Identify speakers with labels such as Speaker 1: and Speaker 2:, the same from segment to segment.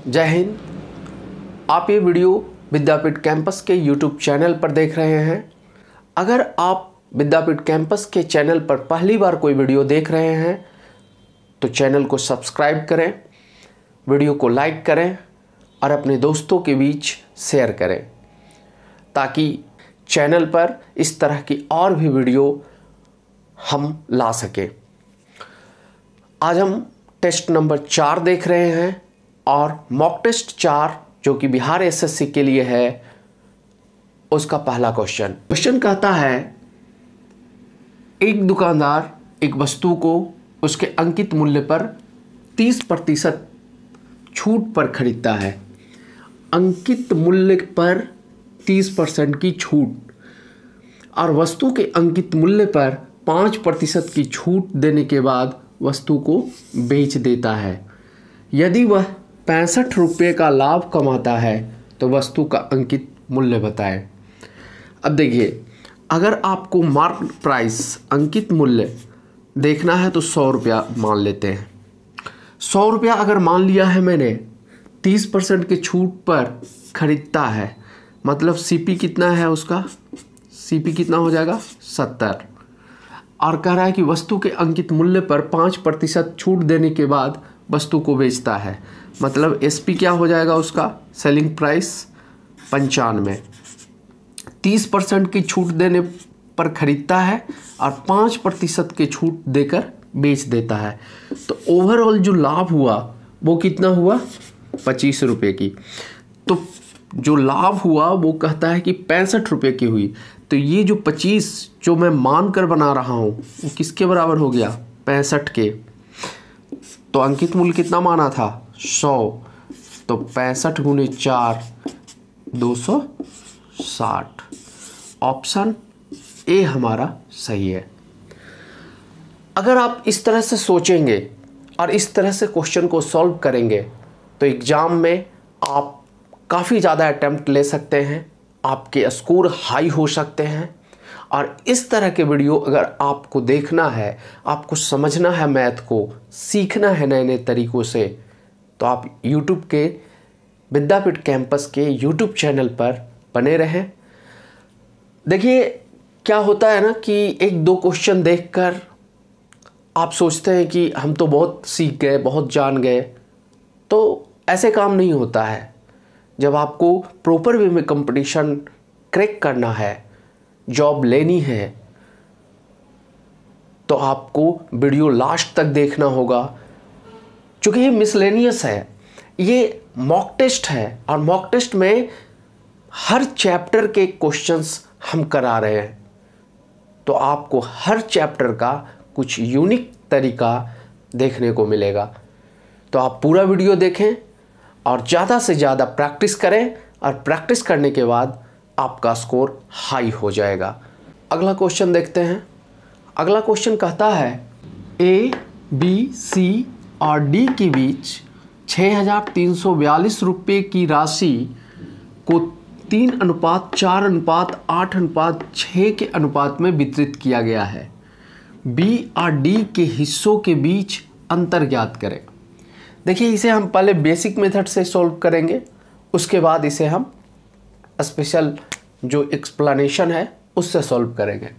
Speaker 1: जय हिंद। आप ये वीडियो विद्यापीठ कैंपस के YouTube चैनल पर देख रहे हैं। अगर आप विद्यापीठ कैंपस के चैनल पर पहली बार कोई वीडियो देख रहे हैं तो चैनल को सब्सक्राइब करें, वीडियो को लाइक करें और अपने दोस्तों के बीच शेयर करें ताकि चैनल पर इस तरह की और भी वीडियो हम ला सकें। आज हम टेस्ट नंबर 4 देख रहे हैं और मॉक टेस्ट 4 जो कि बिहार एसएससी के लिए है, उसका पहला क्वेश्चन कहता है, एक दुकानदार एक वस्तु को उसके अंकित मूल्य पर 30% छूट पर खरीदता है। अंकित मूल्य पर 30% की छूट और वस्तु के अंकित मूल्य पर 5% की छूट देने के बाद वस्तु को बेच देता है। यदि वह 65 रुपये का लाभ कमाता है तो वस्तु का अंकित मूल्य बताएं। अब देखिए, अगर आपको मार्क प्राइस अंकित मूल्य देखना है तो 100 रुपया मान लेते हैं। 100 रुपया अगर मान लिया है मैंने, 30% की छूट पर खरीदता है, मतलब सीपी कितना है उसका, सीपी कितना हो जाएगा 70, और कह रहा है कि वस्तु के अंकित मूल्य पर 5% छूट देने के बाद वस्तु को बेचता है, मतलब एसपी क्या हो जाएगा उसका, सेलिंग प्राइस 95। 30% की छूट देने पर खरीदता है और 5% की छूट देकर बेच देता है, तो ओवरऑल जो लाभ हुआ वो कितना हुआ, 25 रुपये की। तो जो लाभ हुआ वो कहता है कि 65 रुपये की हुई, तो ये जो 25 जो मैं मान कर बना रहा हूँ वो किसके बराबर हो गया, 65 के। तो अंकित मूल्य कितना माना था 100, तो 65 गुने 4 260। ऑप्शन ए हमारा सही है। अगर आप इस तरह से सोचेंगे और इस तरह से क्वेश्चन को सॉल्व करेंगे तो एग्ज़ाम में आप काफ़ी ज़्यादा अटेम्प्ट ले सकते हैं, आपके स्कोर हाई हो सकते हैं। और इस तरह के वीडियो अगर आपको देखना है, आपको समझना है, मैथ को सीखना है नए नए तरीक़ों से, तो आप YouTube के विद्यापीठ कैंपस के YouTube चैनल पर बने रहें। देखिए क्या होता है ना कि एक दो क्वेश्चन देखकर आप सोचते हैं कि हम तो बहुत सीख गए, बहुत जान गए, तो ऐसे काम नहीं होता है। जब आपको प्रॉपर वे में कंपटीशन क्रैक करना है, जॉब लेनी है, तो आपको वीडियो लास्ट तक देखना होगा। क्योंकि ये मिसलेनियस है, ये मॉक टेस्ट है और मॉक टेस्ट में हर चैप्टर के क्वेश्चंस हम करा रहे हैं, तो आपको हर चैप्टर का कुछ यूनिक तरीका देखने को मिलेगा। तो आप पूरा वीडियो देखें और ज़्यादा से ज़्यादा प्रैक्टिस करें, और प्रैक्टिस करने के बाद आपका स्कोर हाई हो जाएगा। अगला क्वेश्चन देखते हैं। अगला क्वेश्चन कहता है, ए बी सी और डी के बीच 6342 रुपये की राशि को 3:4:8:6 के अनुपात में वितरित किया गया है। बी और डी के हिस्सों के बीच अंतर ज्ञात करें। देखिए, इसे हम पहले बेसिक मेथड से सॉल्व करेंगे, उसके बाद इसे हम स्पेशल जो एक्सप्लेनेशन है उससे सॉल्व करेंगे।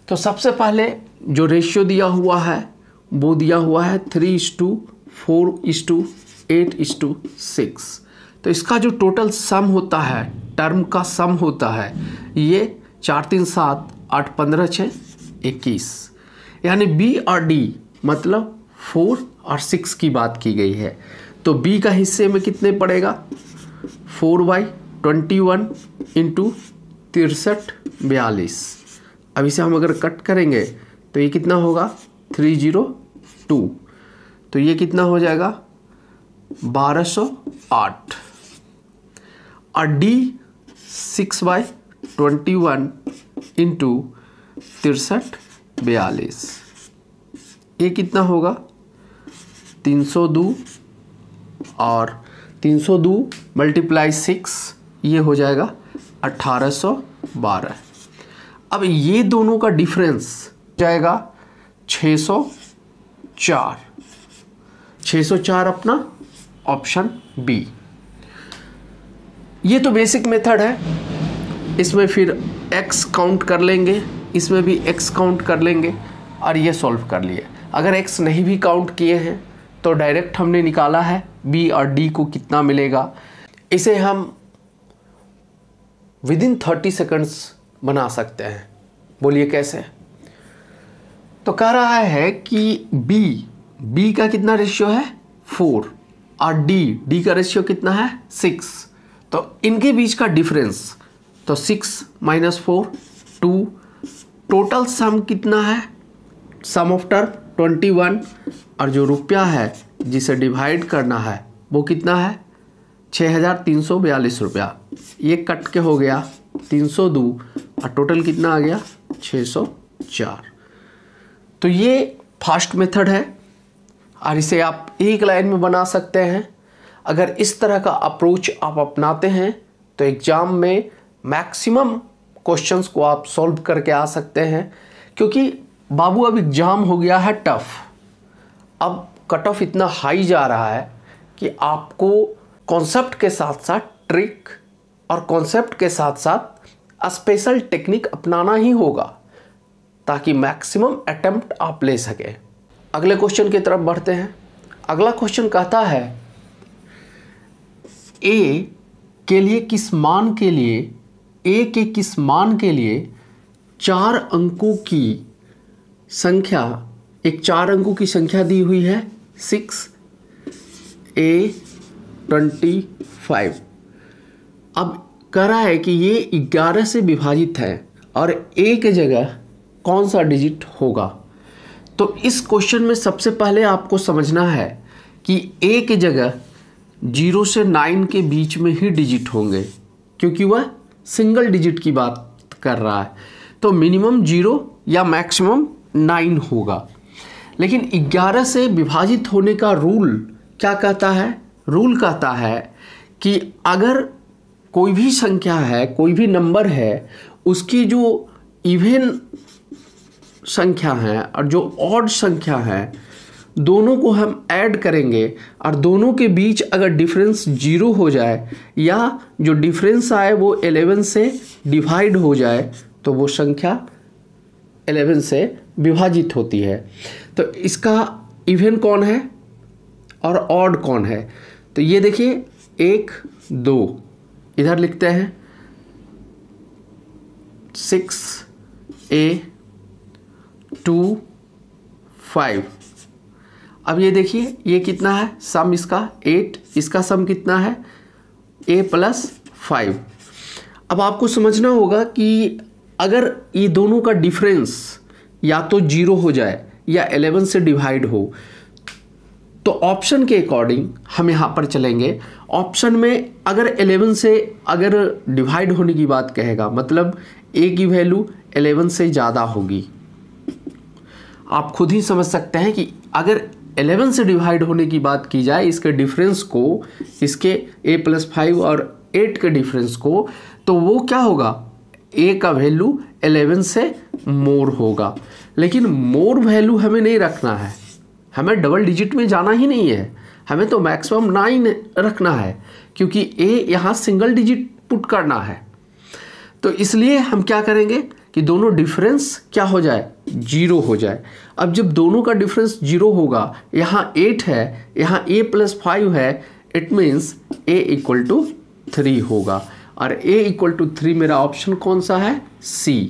Speaker 1: तो सबसे पहले जो रेशियो दिया हुआ है वो दिया हुआ है 3:4:8:6। तो इसका जो टोटल सम होता है, टर्म का सम होता है, ये 4 3 7 8 15 6 21, यानी बी और डी मतलब 4 और 6 की बात की गई है। तो बी का हिस्से में कितने पड़ेगा, 4/21 इंटू 6342। अब इसे हम अगर कट करेंगे तो ये कितना होगा, 302। तो ये कितना हो जाएगा, 1208। और डी 6/21 इंटू 6342, ये कितना होगा, 302, और 302 × 6 ये हो जाएगा 1812। अब ये दोनों का डिफरेंस जाएगा 604। 604 अपना ऑप्शन बी। ये तो बेसिक मेथड है, इसमें फिर x काउंट कर लेंगे, इसमें भी x काउंट कर लेंगे और ये सॉल्व कर लिए। अगर x नहीं भी काउंट किए हैं तो डायरेक्ट हमने निकाला है b और d को कितना मिलेगा। इसे हम विदिन 30 सेकंड्स बना सकते हैं। बोलिए कैसे? तो कह रहा है कि b का कितना रेशियो है 4 और d का रेशियो कितना है 6। तो इनके बीच का डिफरेंस तो 6 - 4 2, टोटल सम कितना है, सम ऑफ टर्म 21, और जो रुपया है जिसे डिवाइड करना है वो कितना है 6342 रुपया। ये कट के हो गया 302 और टोटल कितना आ गया 604। तो ये फास्ट मेथड है और इसे आप एक लाइन में बना सकते हैं। अगर इस तरह का अप्रोच आप अपनाते हैं तो एग्ज़ाम में मैक्सिमम क्वेश्चंस को आप सॉल्व करके आ सकते हैं। क्योंकि बाबू अब एग्ज़ाम हो गया है टफ, अब कट ऑफ इतना हाई जा रहा है कि आपको कॉन्सेप्ट के साथ साथ ट्रिक और कॉन्सेप्ट के साथ साथ स्पेशल टेक्निक अपनाना ही होगा ताकि मैक्सिमम अटेम्प्ट आप ले सकें। अगले क्वेश्चन की तरफ बढ़ते हैं। अगला क्वेश्चन कहता है a के लिए किस मान के लिए a के किस मान के लिए 4 अंकों की संख्या, एक 4 अंकों की संख्या दी हुई है 6a25। अब कह रहा है कि ये 11 से विभाजित है और a के जगह कौन सा डिजिट होगा। तो इस क्वेश्चन में सबसे पहले आपको समझना है कि a के जगह 0 से 9 के बीच में ही डिजिट होंगे, क्योंकि वह सिंगल डिजिट की बात कर रहा है। तो मिनिमम 0 या मैक्सिमम 9 होगा। लेकिन 11 से विभाजित होने का रूल क्या कहता है? रूल कहता है कि अगर कोई भी संख्या है, कोई भी नंबर है, उसकी जो इवन संख्या है और जो ऑड संख्या है, दोनों को हम ऐड करेंगे और दोनों के बीच अगर डिफरेंस 0 हो जाए या जो डिफरेंस आए वो 11 से डिवाइड हो जाए तो वो संख्या 11 से विभाजित होती है। तो इसका इवन कौन है और ऑड कौन है? तो ये देखिए 1 2 इधर लिखते हैं 6a25। अब ये देखिए ये कितना है सम, इसका 8, इसका सम कितना है a+5। अब आपको समझना होगा कि अगर ये दोनों का डिफरेंस या तो 0 हो जाए या 11 से डिवाइड हो तो ऑप्शन के अकॉर्डिंग हम यहाँ पर चलेंगे। ऑप्शन में अगर 11 से अगर डिवाइड होने की बात कहेगा, मतलब a की वैल्यू 11 से ज़्यादा होगी। आप खुद ही समझ सकते हैं कि अगर 11 से डिवाइड होने की बात की जाए, इसके डिफरेंस को, इसके a+5 और 8 के डिफरेंस को, तो वो क्या होगा, a का वैल्यू 11 से मोर होगा। लेकिन मोर वैल्यू हमें नहीं रखना है, हमें डबल डिजिट में जाना ही नहीं है, हमें तो मैक्सिमम 9 रखना है, क्योंकि a यहाँ सिंगल डिजिट पुट करना है। तो इसलिए हम क्या करेंगे कि दोनों डिफरेंस क्या हो जाए, 0 हो जाए। अब जब दोनों का डिफरेंस 0 होगा, यहाँ 8 है, यहाँ a+5 है, इट मीन्स a = 3 होगा। और a = 3 मेरा ऑप्शन कौन सा है, C।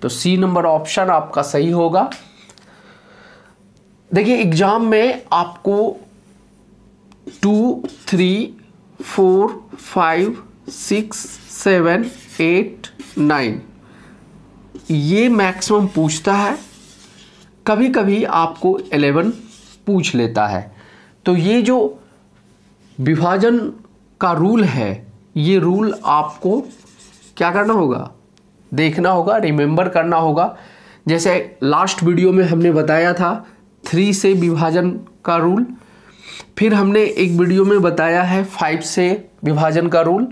Speaker 1: तो C नंबर ऑप्शन आपका सही होगा। देखिए एग्जाम में आपको 2 3 4 5 6 7 8 9 ये मैक्सिमम पूछता है, कभी कभी आपको 11 पूछ लेता है। तो ये जो विभाजन का रूल है, ये रूल आपको क्या करना होगा, देखना होगा, रिमेंबर करना होगा। जैसे लास्ट वीडियो में हमने बताया था 3 से विभाजन का रूल, फिर हमने एक वीडियो में बताया है 5 से विभाजन का रूल।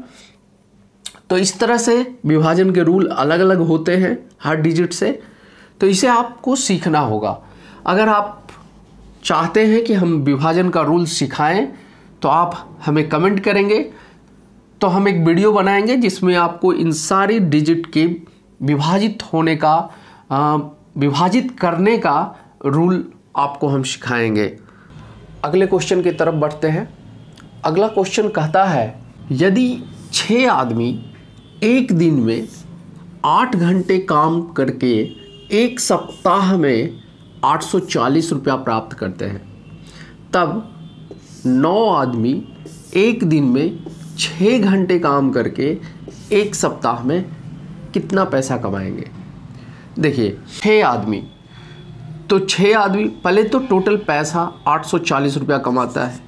Speaker 1: तो इस तरह से विभाजन के रूल अलग अलग होते हैं हर डिजिट से, तो इसे आपको सीखना होगा। अगर आप चाहते हैं कि हम विभाजन का रूल सिखाएं तो आप हमें कमेंट करेंगे तो हम एक वीडियो बनाएंगे जिसमें आपको इन सारी डिजिट के विभाजित होने का विभाजित करने का रूल आपको हम सिखाएंगे। अगले क्वेश्चन की तरफ बढ़ते हैं। अगला क्वेश्चन कहता है, यदि 6 आदमी एक दिन में 8 घंटे काम करके एक सप्ताह में 840 रुपया प्राप्त करते हैं, तब 9 आदमी एक दिन में 6 घंटे काम करके एक सप्ताह में कितना पैसा कमाएंगे। देखिए 6 आदमी, तो 6 आदमी पहले तो टोटल पैसा 840 रुपया कमाता है।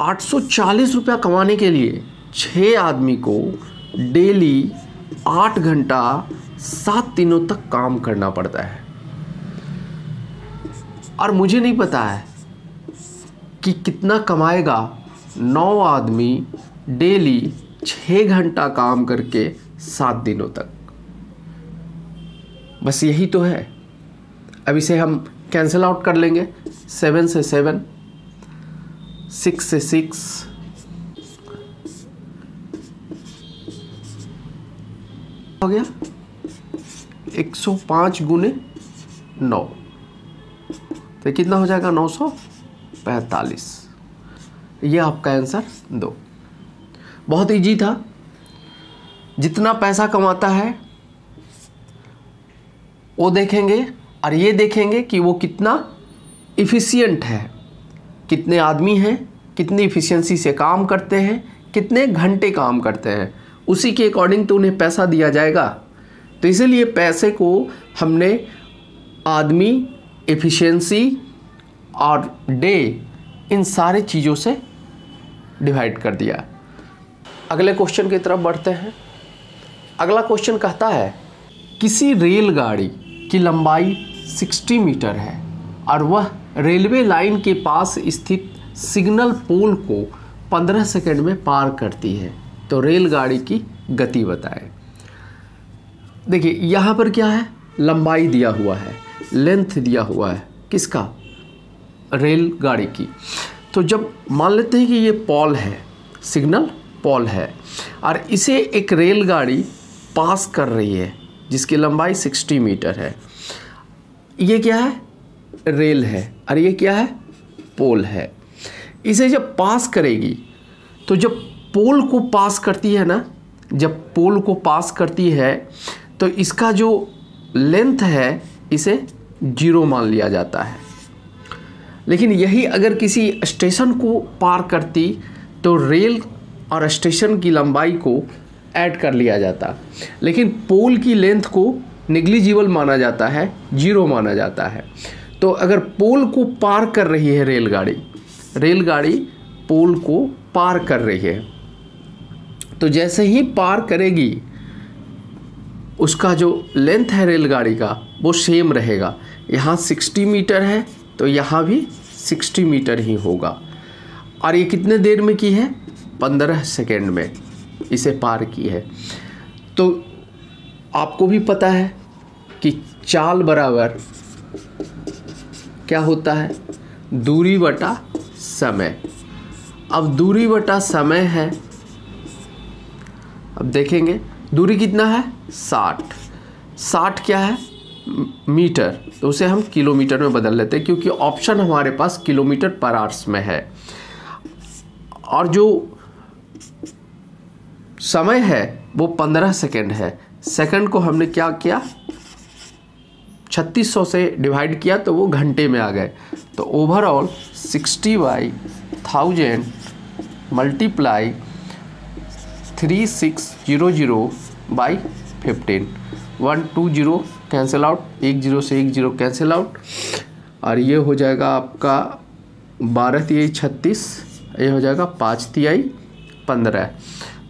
Speaker 1: 840 रुपया कमाने के लिए 6 आदमी को डेली 8 घंटा 7 दिनों तक काम करना पड़ता है। और मुझे नहीं पता है कि कितना कमाएगा 9 आदमी डेली 6 घंटा काम करके 7 दिनों तक। बस यही तो है। अब इसे हम कैंसिल आउट कर लेंगे। 7 से 7, 6 से 6, हो गया 105 गुने 9, तो कितना हो जाएगा 945। ये आपका आंसर 2। बहुत इजी था। जितना पैसा कमाता है वो देखेंगे और ये देखेंगे कि वो कितना इफ़िशियंट है, कितने आदमी हैं, कितनी इफ़िशियंसी से काम करते हैं, कितने घंटे काम करते हैं, उसी के अकॉर्डिंग तो उन्हें पैसा दिया जाएगा। तो इसीलिए पैसे को हमने आदमी, एफिशिएंसी और डे, इन सारे चीज़ों से डिवाइड कर दिया। अगले क्वेश्चन की तरफ बढ़ते हैं। अगला क्वेश्चन कहता है, किसी रेलगाड़ी की लंबाई 60 मीटर है और वह रेलवे लाइन के पास स्थित सिग्नल पोल को 15 सेकंड में पार करती है, तो रेलगाड़ी की गति बताएं। देखिए यहाँ पर क्या है, लंबाई दिया हुआ है, लेंथ दिया हुआ है, किसका, रेलगाड़ी की। तो जब मान लेते हैं कि ये पोल है, सिग्नल पोल है, और इसे एक रेलगाड़ी पास कर रही है जिसकी लंबाई 60 मीटर है। ये क्या है, रेल है, और ये क्या है, पोल है। इसे जब पास करेगी, तो जब पोल को पास करती है ना, जब पोल को पास करती है तो इसका जो लेंथ है इसे 0 मान लिया जाता है। लेकिन यही अगर किसी स्टेशन को पार करती तो रेल और स्टेशन की लंबाई को ऐड कर लिया जाता, लेकिन पोल की लेंथ को नेग्लिजिबल माना जाता है, 0 माना जाता है। तो अगर पोल को पार कर रही है रेलगाड़ी पोल को पार कर रही है, तो जैसे ही पार करेगी उसका जो लेंथ है रेलगाड़ी का वो सेम रहेगा। यहाँ 60 मीटर है तो यहाँ भी 60 मीटर ही होगा। और ये कितने देर में की है, 15 सेकेंड में इसे पार की है। तो आपको भी पता है कि चाल बराबर क्या होता है, दूरी बटा समय। अब दूरी बटा समय है, अब देखेंगे दूरी कितना है, 60 क्या है, मीटर, तो उसे हम किलोमीटर में बदल लेते हैं क्योंकि ऑप्शन हमारे पास किलोमीटर पर आवर्स में है। और जो समय है वो 15 सेकेंड है। सेकंड को हमने क्या किया, 3600 से डिवाइड किया तो वो घंटे में आ गए। तो ओवरऑल 60/1000 मल्टीप्लाई 3600/15, 120 कैंसिल आउट, 10 से 10 कैंसिल आउट, और ये हो जाएगा आपका 12 तिहाई 36, ये हो जाएगा 5 तिहाई 15।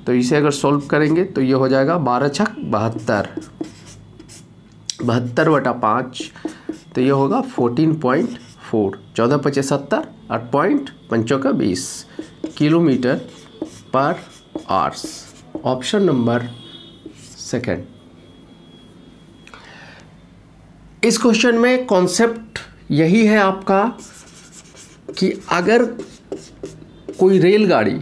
Speaker 1: तो इसे अगर सॉल्व करेंगे तो ये हो जाएगा 12 छक 72, 72/5, तो ये होगा 14.4, 14 × 5 = 70 और पॉइंट 5 का 20 kilometre per hours. Option number second. इस क्वेश्चन में कॉन्सेप्ट यही है आपका कि अगर कोई रेलगाड़ी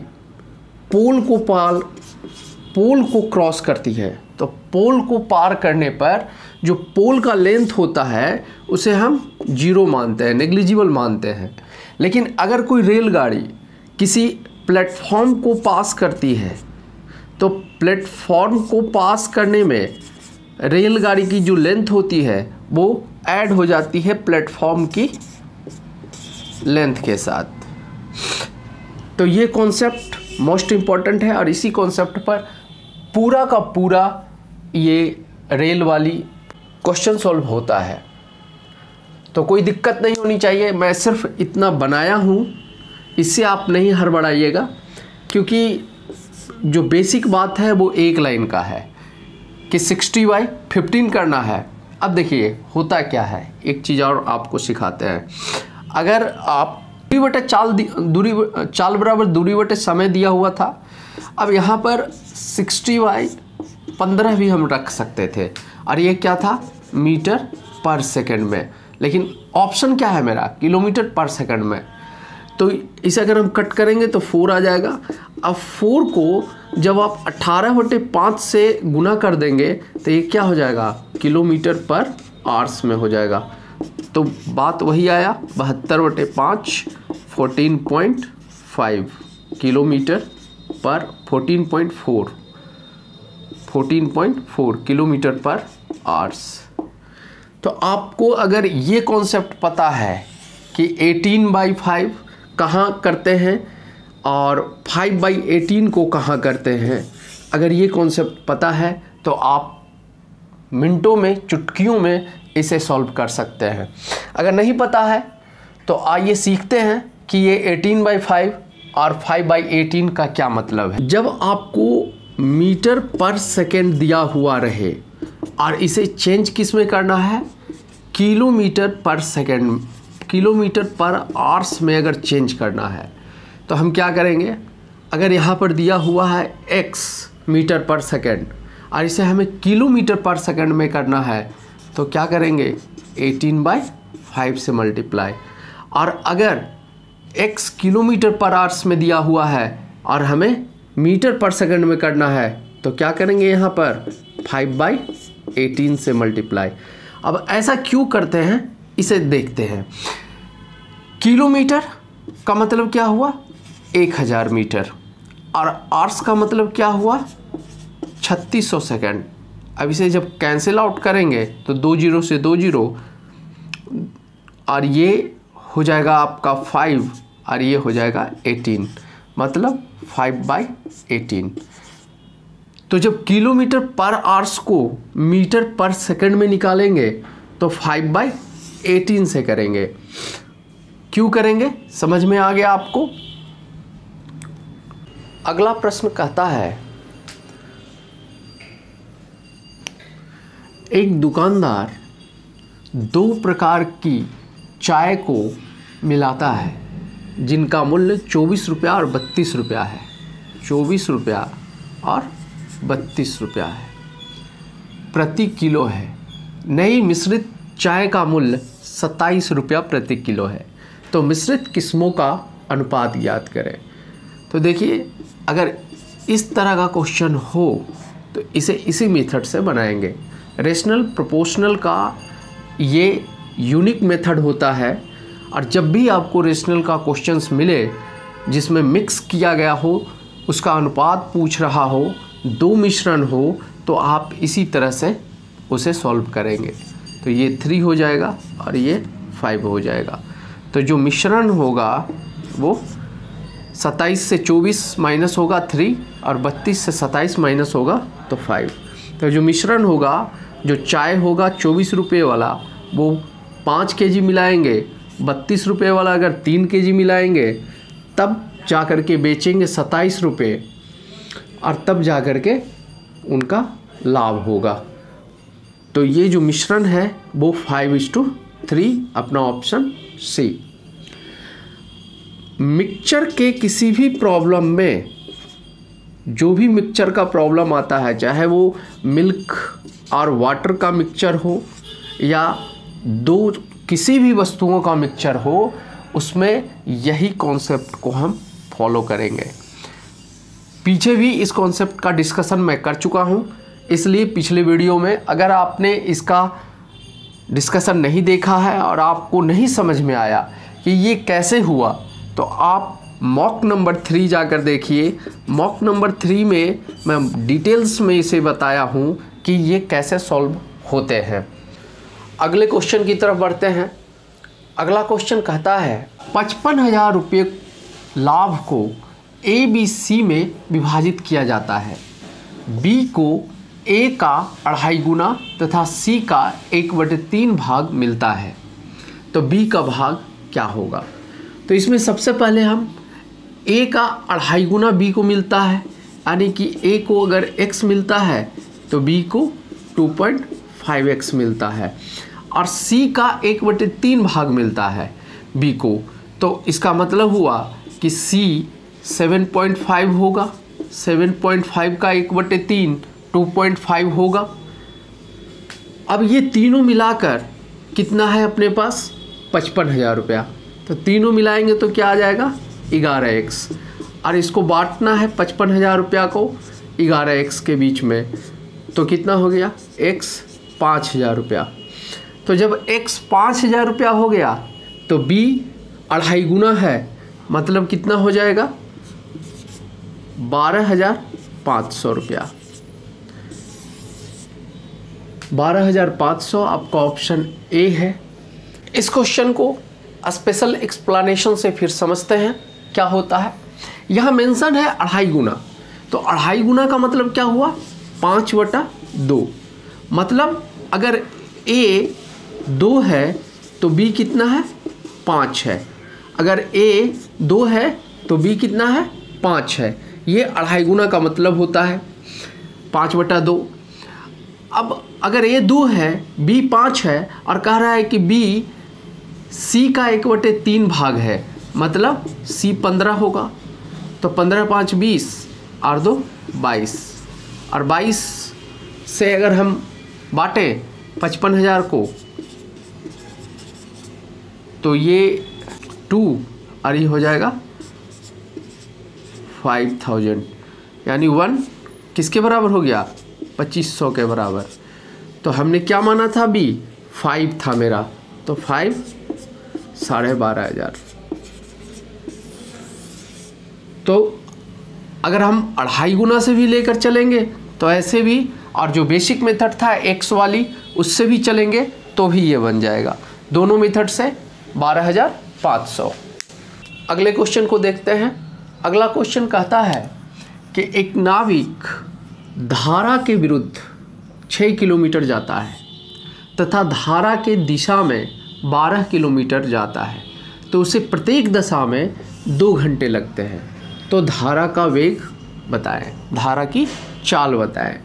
Speaker 1: पोल को क्रॉस करती है, तो पोल को पार करने पर जो पोल का लेंथ होता है उसे हम 0 मानते हैं, नेग्लिजिबल मानते हैं। लेकिन अगर कोई रेलगाड़ी किसी प्लेटफॉर्म को पास करती है तो प्लेटफॉर्म को पास करने में रेलगाड़ी की जो लेंथ होती है वो ऐड हो जाती है प्लेटफॉर्म की लेंथ के साथ। तो ये कॉन्सेप्ट मोस्ट इम्पॉर्टेंट है और इसी कॉन्सेप्ट पर पूरा का पूरा ये रेल वाली क्वेश्चन सॉल्व होता है। तो कोई दिक्कत नहीं होनी चाहिए, मैं सिर्फ इतना बनाया हूँ, इससे आप नहीं हड़बड़ाइएगा, क्योंकि जो बेसिक बात है वो एक लाइन का है कि 60/15 करना है। अब देखिए होता क्या है, एक चीज़ और आपको सिखाते हैं। अगर आप चाल बराबर दूरी बटे समय दिया हुआ था, अब यहाँ पर 60/15 भी हम रख सकते थे और ये क्या था, मीटर पर सेकंड में, लेकिन ऑप्शन क्या है मेरा, किलोमीटर पर सेकंड में। तो इसे अगर हम कट करेंगे तो 4 आ जाएगा। अब 4 को जब आप 18/5 से गुना कर देंगे तो ये क्या हो जाएगा, किलोमीटर पर आवर्स में हो जाएगा। तो बात वही आया, 72/5 14.5 किलोमीटर पर 14.4 किलोमीटर पर आवर्स। तो आपको अगर ये कॉन्सेप्ट पता है कि 18/5 कहाँ करते हैं और 5/18 को कहाँ करते हैं, अगर ये कॉन्सेप्ट पता है तो आप मिनटों में, चुटकियों में इसे सॉल्व कर सकते हैं। अगर नहीं पता है तो आइए सीखते हैं कि ये 18/5 और 5/18 का क्या मतलब है। जब आपको मीटर पर सेकेंड दिया हुआ रहे और इसे चेंज किस में करना है, किलोमीटर पर सेकेंड, किलोमीटर पर आवर्स में अगर चेंज करना है तो हम क्या करेंगे, अगर यहाँ पर दिया हुआ है x मीटर पर सेकेंड और इसे हमें किलोमीटर पर सेकेंड में करना है तो क्या करेंगे, 18/5 से मल्टीप्लाई। और अगर x किलोमीटर पर आवर्स में दिया हुआ है और हमें मीटर पर सेकेंड में करना है तो क्या करेंगे, यहाँ पर 5/18 से मल्टीप्लाई। अब ऐसा क्यों करते हैं इसे देखते हैं। किलोमीटर का मतलब क्या हुआ, 1000 मीटर, और आवर्स का मतलब क्या हुआ, 3600 सेकेंड। अब इसे जब कैंसिल आउट करेंगे तो 2 0 से 2 0 और ये हो जाएगा आपका 5 और ये हो जाएगा 18, मतलब 5/18। तो जब किलोमीटर पर आवर्स को मीटर पर सेकंड में निकालेंगे तो 5/18 से करेंगे। क्यों करेंगे, समझ में आ गया आपको। अगला प्रश्न कहता है, एक दुकानदार 2 प्रकार की चाय को मिलाता है जिनका मूल्य 24 रुपया और 32 रुपया है। 24 रुपया और 32 रुपया है प्रति किलो है। नई मिश्रित चाय का मूल्य 27 रुपया प्रति किलो है। तो मिश्रित किस्मों का अनुपात ज्ञात करें। तो देखिए, अगर इस तरह का क्वेश्चन हो तो इसे इसी मेथड से बनाएंगे। रेशनल प्रोपोर्शनल का ये यूनिक मेथड होता है, और जब भी आपको रेशनल का क्वेश्चंस मिले जिसमें मिक्स किया गया हो, उसका अनुपात पूछ रहा हो, 2 मिश्रण हो, तो आप इसी तरह से उसे सॉल्व करेंगे। तो ये 3 हो जाएगा और ये 5 हो जाएगा। तो जो मिश्रण होगा वो 27 से 24 माइनस होगा 3 और 32 से 27 माइनस होगा तो 5। तो जो मिश्रण होगा, जो चाय होगा 24 रुपये वाला, वो 5 kg मिलाएंगे। 32 रुपये वाला अगर 3 kg मिलाएंगे तब जा कर के बेचेंगे 27 रुपये, और तब जा कर के उनका लाभ होगा। तो ये जो मिश्रण है वो 5:3, अपना ऑप्शन सी। मिक्सचर के किसी भी प्रॉब्लम में, जो भी मिक्सचर का प्रॉब्लम आता है, चाहे वो मिल्क और वाटर का मिक्सचर हो या 2 किसी भी वस्तुओं का मिक्सचर हो, उसमें यही कॉन्सेप्ट को हम फॉलो करेंगे। पीछे भी इस कॉन्सेप्ट का डिस्कशन मैं कर चुका हूँ, इसलिए पिछले वीडियो में अगर आपने इसका डिस्कशन नहीं देखा है और आपको नहीं समझ में आया कि ये कैसे हुआ, तो आप मॉक नंबर 3 जाकर देखिए। मॉक नंबर 3 में मैं डिटेल्स में इसे बताया हूँ कि ये कैसे सॉल्व होते हैं। अगले क्वेश्चन की तरफ बढ़ते हैं। अगला क्वेश्चन कहता है 55,000 रुपये लाभ को ए बी सी में विभाजित किया जाता है। बी को ए का 2.5 गुना तथा सी का 1/3 भाग मिलता है, तो बी का भाग क्या होगा? तो इसमें सबसे पहले हम ए का 2.5 गुना बी को मिलता है, यानी कि ए को अगर x मिलता है तो बी को 2.5x मिलता है, और सी का 1/3 भाग मिलता है बी को, तो इसका मतलब हुआ कि सी 7.5 होगा। 7.5 का 1/3 2.5 होगा। अब ये तीनों मिलाकर कितना है अपने पास? 55,000 रुपया। तो तीनों मिलाएंगे तो क्या आ जाएगा? 11x, और इसको बांटना है 55,000 रुपया को 11x के बीच में, तो कितना हो गया? x 5,000 रुपया। तो जब x 5,000 रुपया हो गया तो b 2.5 गुना है, मतलब कितना हो जाएगा? 12,500 रुपया। 12,500 आपका ऑप्शन ए है। इस क्वेश्चन को स्पेशल एक्सप्लेनेशन से फिर समझते हैं क्या होता है। यहाँ मेंशन है 2.5 गुना, तो 2.5 गुना का मतलब क्या हुआ? 5/2। मतलब अगर a 2 है तो b कितना है? 5 है। अगर a 2 है तो b कितना है? 5 है। ये 2.5 गुना का मतलब होता है 5/2। अब अगर a 2 है b 5 है और कह रहा है कि b c का 1/3 भाग है, मतलब c 15 होगा, तो 15 5 20 और 2 22, और 22 से अगर हम बांटें 55,000 को तो ये 2 और ये हो जाएगा 5,000, यानी 1 किसके बराबर हो गया? 2,500 के बराबर। तो हमने क्या माना था? b 5 था मेरा, तो 5 12,500। तो अगर हम 2.5 गुना से भी लेकर चलेंगे तो ऐसे भी, और जो बेसिक मेथड था x वाली उससे भी चलेंगे तो भी ये बन जाएगा। दोनों मेथड से 12,500। अगले क्वेश्चन को देखते हैं। अगला क्वेश्चन कहता है कि एक नाविक धारा के विरुद्ध 6 किलोमीटर जाता है तथा धारा के दिशा में 12 किलोमीटर जाता है, तो उसे प्रत्येक दशा में 2 घंटे लगते हैं। तो धारा का वेग बताएं, धारा की चाल बताएं।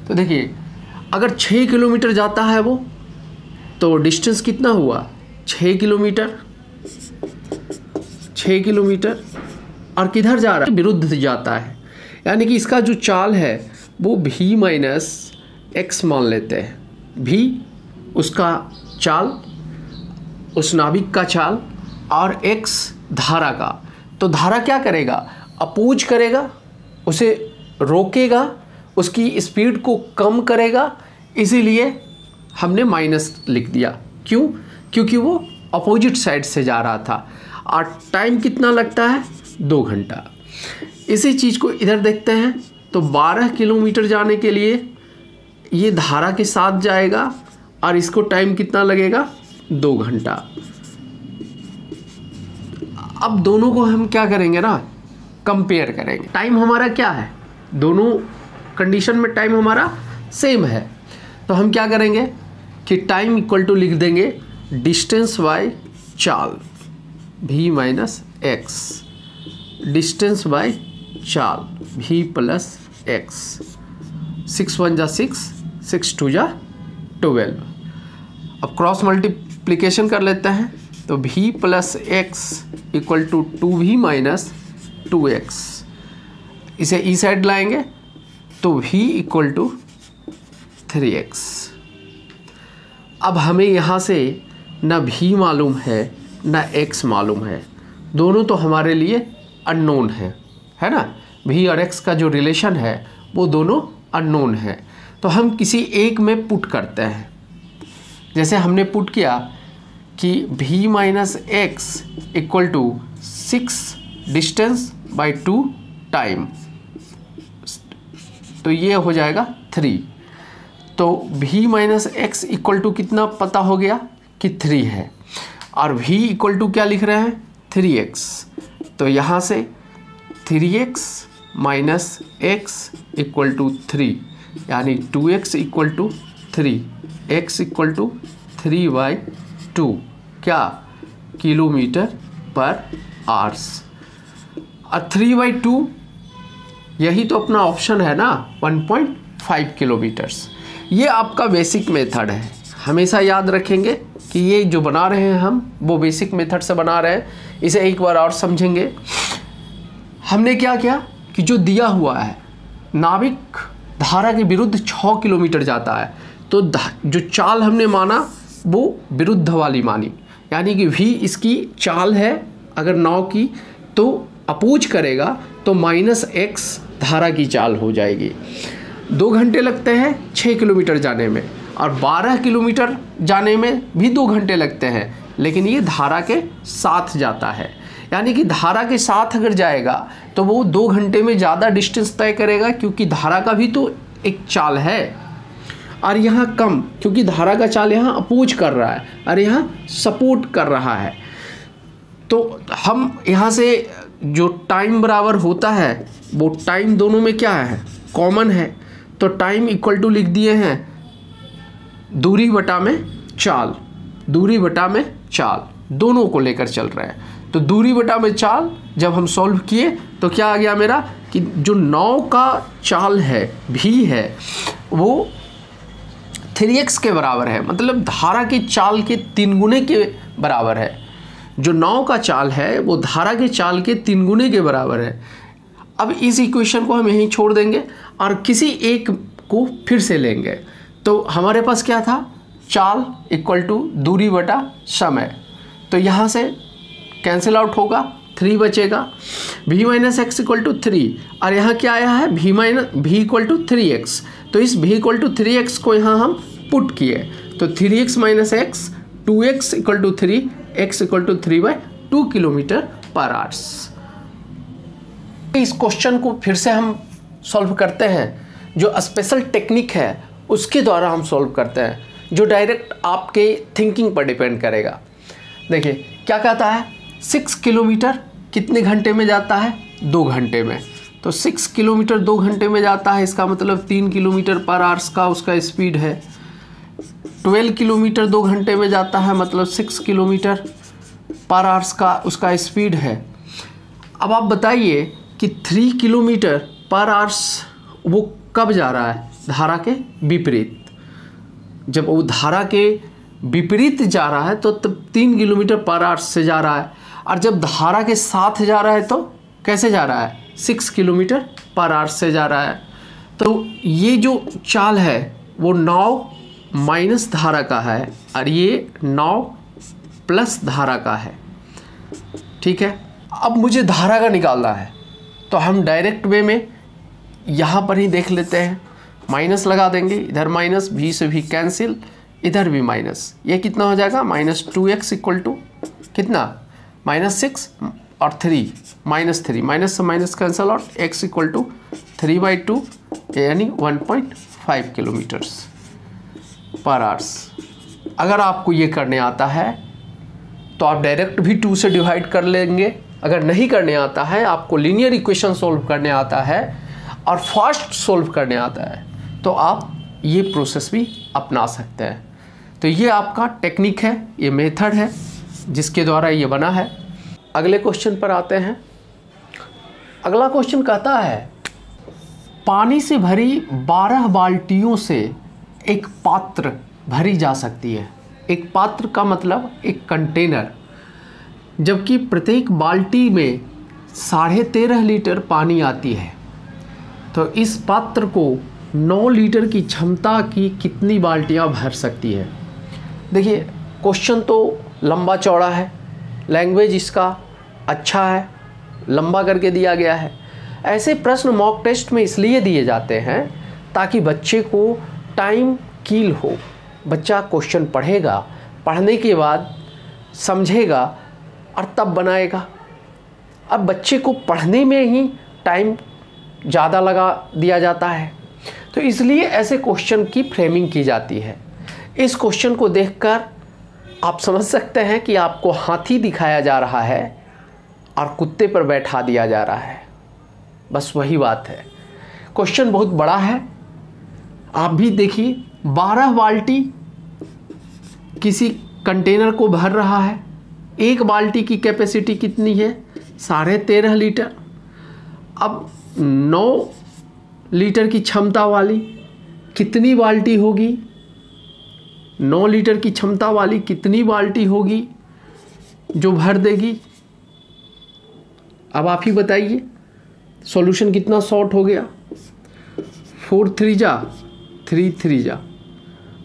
Speaker 1: तो देखिए, अगर 6 किलोमीटर जाता है वो, तो डिस्टेंस कितना हुआ? 6 किलोमीटर। 6 किलोमीटर, और किधर जा रहा है? विरुद्ध जाता है, यानी कि इसका जो चाल है वो v माइनस एक्स मान लेते हैं। v उसका चाल, उस नाविक का चाल, और x धारा का। तो धारा क्या करेगा? अपोज करेगा, उसे रोकेगा, उसकी स्पीड को कम करेगा, इसीलिए हमने माइनस लिख दिया। क्यों? क्योंकि वो अपोजिट साइड से जा रहा था, और टाइम कितना लगता है? 2 घंटा। इसी चीज़ को इधर देखते हैं, तो 12 किलोमीटर जाने के लिए ये धारा के साथ जाएगा, और इसको टाइम कितना लगेगा? 2 घंटा। अब दोनों को हम क्या करेंगे ना, कंपेयर करेंगे। टाइम हमारा क्या है? दोनों कंडीशन में टाइम हमारा सेम है, तो हम क्या करेंगे कि टाइम इक्वल टू लिख देंगे डिस्टेंस बाय चाल, v minus x, distance by चाल v प्लस एक्स। 6 1 जा 6, 6 2 जा 12। अब क्रॉस मल्टीप्लिकेशन कर लेते हैं, तो v plus x equal to 2v minus 2x। इसे ई साइड लाएंगे तो v इक्वल टू 3x। अब हमें यहाँ से ना v मालूम है ना x मालूम है, दोनों तो हमारे लिए अननोन है ना। v और x का जो रिलेशन है वो दोनों अननोन है। तो हम किसी एक में पुट करते हैं। जैसे हमने पुट किया कि v minus x equal to 6 distance by 2 time, तो ये हो जाएगा 3। तो v minus x equal to कितना पता हो गया कि 3 है, और v इक्वल टू क्या लिख रहे हैं 3x। तो यहाँ से 3x minus x equal to 3, यानी 2x equal to 3, x equal to 3/2 क्या किलोमीटर पर आवर्स। और 3/2 यही तो अपना ऑप्शन है ना, 1.5 किलोमीटर्स। ये आपका बेसिक मेथड है, हमेशा याद रखेंगे कि ये जो बना रहे हैं हम वो बेसिक मेथड से बना रहे हैं। इसे एक बार और समझेंगे। हमने क्या किया कि जो दिया हुआ है नाविक धारा के विरुद्ध 6 किलोमीटर जाता है, तो जो चाल हमने माना वो विरुद्ध वाली मानी, यानी कि v इसकी चाल है अगर नाव की, तो अपोज करेगा तो -x धारा की चाल हो जाएगी। 2 घंटे लगते हैं 6 किलोमीटर जाने में, और 12 किलोमीटर जाने में भी 2 घंटे लगते हैं, लेकिन ये धारा के साथ जाता है। यानी कि धारा के साथ अगर जाएगा तो वो 2 घंटे में ज़्यादा डिस्टेंस तय करेगा, क्योंकि धारा का भी तो एक चाल है। और यहाँ कम, क्योंकि धारा का चाल यहाँ अपोज कर रहा है और यहाँ सपोर्ट कर रहा है। तो हम यहाँ से जो टाइम बराबर होता है वो टाइम दोनों में क्या है, कॉमन है। तो टाइम इक्वल टू लिख दिए हैं दूरी बटा में चाल, दूरी बटा में चाल, दोनों को लेकर चल रहे हैं। तो दूरी बटा में चाल जब हम सॉल्व किए तो क्या आ गया मेरा कि जो नाव का चाल है भी है वो 3x के बराबर है, मतलब धारा की चाल के 3 गुने के बराबर है। जो नाव का चाल है वो धारा के चाल के 3 गुने के बराबर है। अब इस इक्वेशन को हम यहीं छोड़ देंगे और किसी एक को फिर से लेंगे। तो हमारे पास क्या था, चाल इक्वल टू दूरी बटा समय, तो यहाँ से कैंसिल आउट होगा, 3 बचेगा। v minus x equal to 3, और यहाँ क्या आया है v इक्वल टू 3x, तो इस v इक्वल टू 3x को यहाँ हम पुट किए, तो 3x minus x 2x equal to 3, x equal to 3/2 kilometre per hours. इस क्वेश्चन को फिर से हम सॉल्व करते हैं, जो स्पेशल टेक्निक है उसके द्वारा हम सॉल्व करते हैं, जो डायरेक्ट आपके थिंकिंग पर डिपेंड करेगा। देखिए क्या कहता है, 6 किलोमीटर कितने घंटे में जाता है, 2 घंटे में। तो 6 किलोमीटर 2 घंटे में जाता है, इसका मतलब 3 किलोमीटर पर आवर्स का उसका स्पीड है। 12 किलोमीटर 2 घंटे में जाता है, मतलब 6 किलोमीटर पर आवर्स का उसका स्पीड है। अब आप बताइए कि 3 किलोमीटर पर आवर्स वो कब जा रहा है, धारा के विपरीत। जब वो धारा के विपरीत जा रहा है तो तब 3 किलोमीटर पर आवर्स से जा रहा है, और जब धारा के साथ जा रहा है तो कैसे जा रहा है, 6 किलोमीटर पर आवर्स से जा रहा है। तो ये जो चाल है वो नाव माइनस धारा का है और ये नाव प्लस धारा का है, ठीक है। अब मुझे धारा का निकालना है, तो हम डायरेक्ट वे में यहाँ पर ही देख लेते हैं, माइनस लगा देंगे, इधर माइनस, v से भी कैंसिल, इधर भी माइनस, ये कितना हो जाएगा -2x इक्वल टू कितना -6 और 3 -3, माइनस से माइनस कैंसिल और x इक्वल टू 3/2 यानी 1.5 किलोमीटर्स पर आवर्स। अगर आपको ये करने आता है तो आप डायरेक्ट भी 2 से डिवाइड कर लेंगे। अगर नहीं करने आता है, आपको लीनियर इक्वेशन सोल्व करने आता है और फास्ट सोल्व करने आता है, तो आप ये प्रोसेस भी अपना सकते हैं। तो ये आपका टेक्निक है, ये मेथड है जिसके द्वारा ये बना है। अगले क्वेश्चन पर आते हैं। अगला क्वेश्चन कहता है, पानी से भरी 12 बाल्टियों से एक पात्र भरी जा सकती है। एक पात्र का मतलब एक कंटेनर, जबकि प्रत्येक बाल्टी में 13.5 लीटर पानी आती है। तो इस पात्र को 9 लीटर की क्षमता की कितनी बाल्टियां भर सकती है। देखिए क्वेश्चन तो लंबा चौड़ा है, लैंग्वेज इसका अच्छा है, लंबा करके दिया गया है। ऐसे प्रश्न मॉक टेस्ट में इसलिए दिए जाते हैं ताकि बच्चे को टाइम किल हो। बच्चा क्वेश्चन पढ़ेगा, पढ़ने के बाद समझेगा और तब बनाएगा। अब बच्चे को पढ़ने में ही टाइम ज़्यादा लगा दिया जाता है, तो इसलिए ऐसे क्वेश्चन की फ्रेमिंग की जाती है। इस क्वेश्चन को देखकर आप समझ सकते हैं कि आपको हाथी दिखाया जा रहा है और कुत्ते पर बैठा दिया जा रहा है, बस वही बात है। क्वेश्चन बहुत बड़ा है। आप भी देखिए, 12 बाल्टी किसी कंटेनर को भर रहा है। एक बाल्टी की कैपेसिटी कितनी है? 13.5 लीटर। अब 9 लीटर की क्षमता वाली कितनी बाल्टी होगी? 9 लीटर की क्षमता वाली कितनी बाल्टी होगी जो भर देगी? अब आप ही बताइए, सॉल्यूशन कितना शॉर्ट हो गया? 4 3 जा 3 3 जा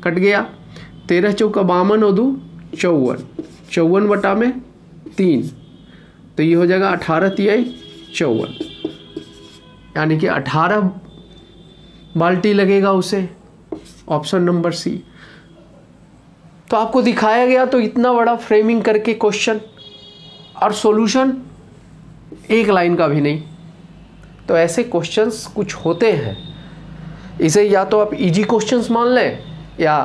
Speaker 1: कट गया। 13 चौका 52 और 2 54, 54 बटा में 3, तो ये हो जाएगा 18 तिहाई 54, यानी कि 18 बाल्टी लगेगा उसे। Option number C. तो आपको दिखाया गया तो इतना बड़ा फ्रेमिंग करके क्वेश्चन, और सॉल्यूशन एक लाइन का भी नहीं। तो ऐसे क्वेश्चंस कुछ होते हैं, इसे या तो आप इजी क्वेश्चंस मान लें या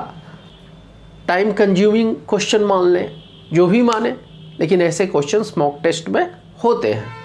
Speaker 1: टाइम कंज्यूमिंग क्वेश्चन मान लें, जो भी माने, लेकिन ऐसे क्वेश्चंस मॉक टेस्ट में होते हैं।